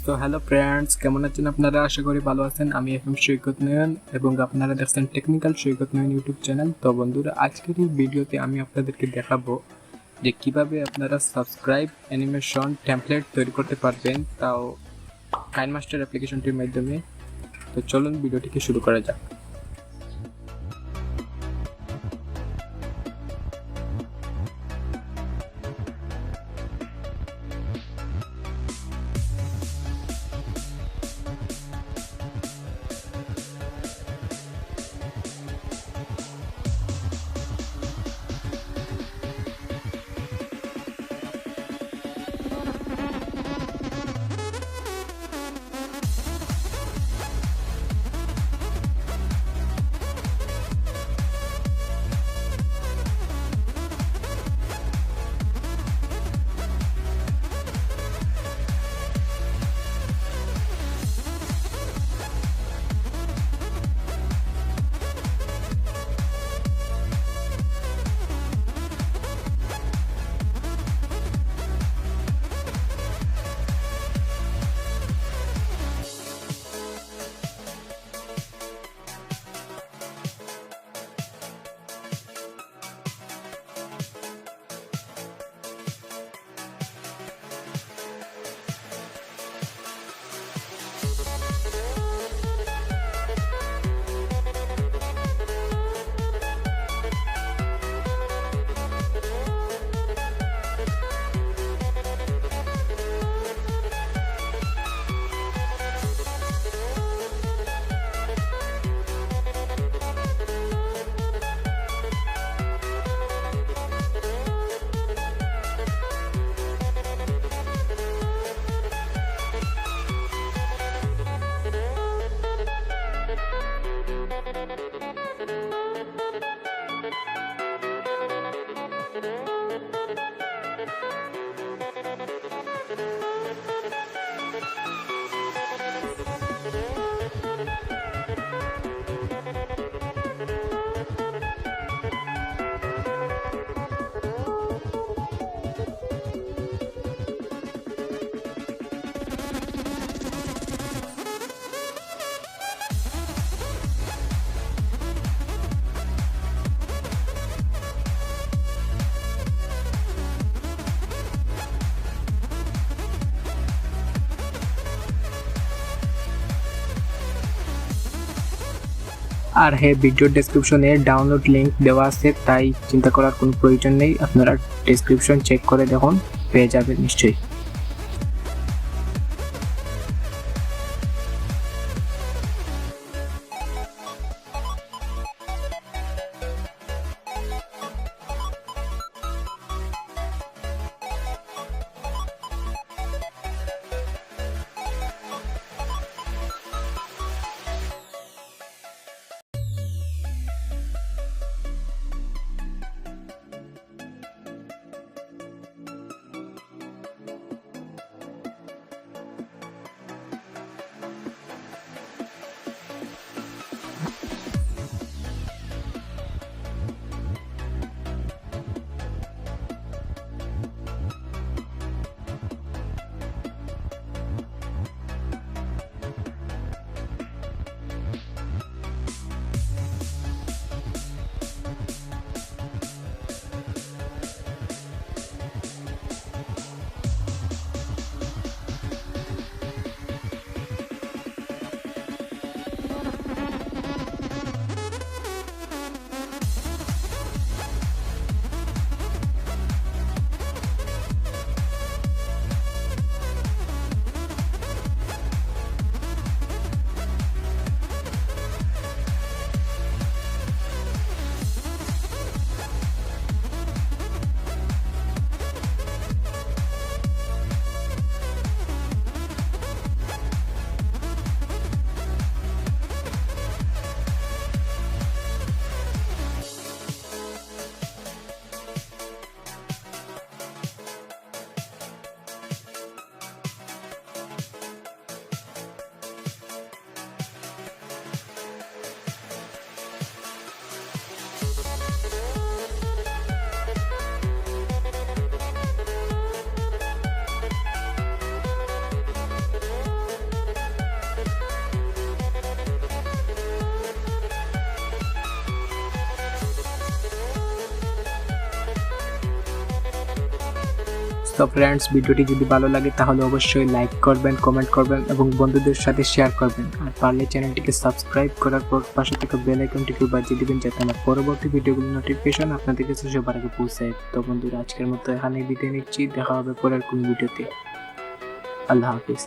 তো hello friends, কেমন আছেন আপনারা? আশা করি ভালো আছেন। আমি এফএম সৈকত নয়ন এবং আপনারা দেখছেন টেকনিক্যাল সৈকত নয়ন ইউটিউব চ্যানেল। তো বন্ধুরা, আজকের এই ভিডিওতে আমি আপনাদেরকে দেখাবো যে কিভাবে আপনারা সাবস্ক্রাইব অ্যানিমেশন টেমপ্লেট তৈরি করতে পারবেন, তাও কাইনমাস্টার অ্যাপ্লিকেশনটির মাধ্যমে। তো চলুন ভিডিওটিকে শুরু করা যাক। আর হ্যাঁ, ভিডিওর ডেসক্রিপশনে ডাউনলোড লিংক দেওয়া আছে, তাই চিন্তা করার কোনো প্রয়োজন নেই। আপনারা ডেসক্রিপশন চেক করে দেখুন, পেয়ে যাবেন নিশ্চয়ই। তো ফ্রেন্ডস, ভিডিওটি যদি ভালো লাগে তাহলে অবশ্যই লাইক করবেন, কমেন্ট করবেন এবং বন্ধুদের সাথে শেয়ার করবেন। আর পারলে চ্যানেলটিকে সাবস্ক্রাইব করার পর পাশে থেকে বেল আইকনটিকে বাজিয়ে দিবেন যাতে আমার পরবর্তী ভিডিওগুলোর নোটিফিকেশন আপনাদের কাছে সবার আগে পৌঁছায়। তো বন্ধুরা, আজকের মতো এখানেই বিদায় নিচ্ছি। দেখা হবে পরের কোন ভিডিওতে। আল্লাহ হাফিজ।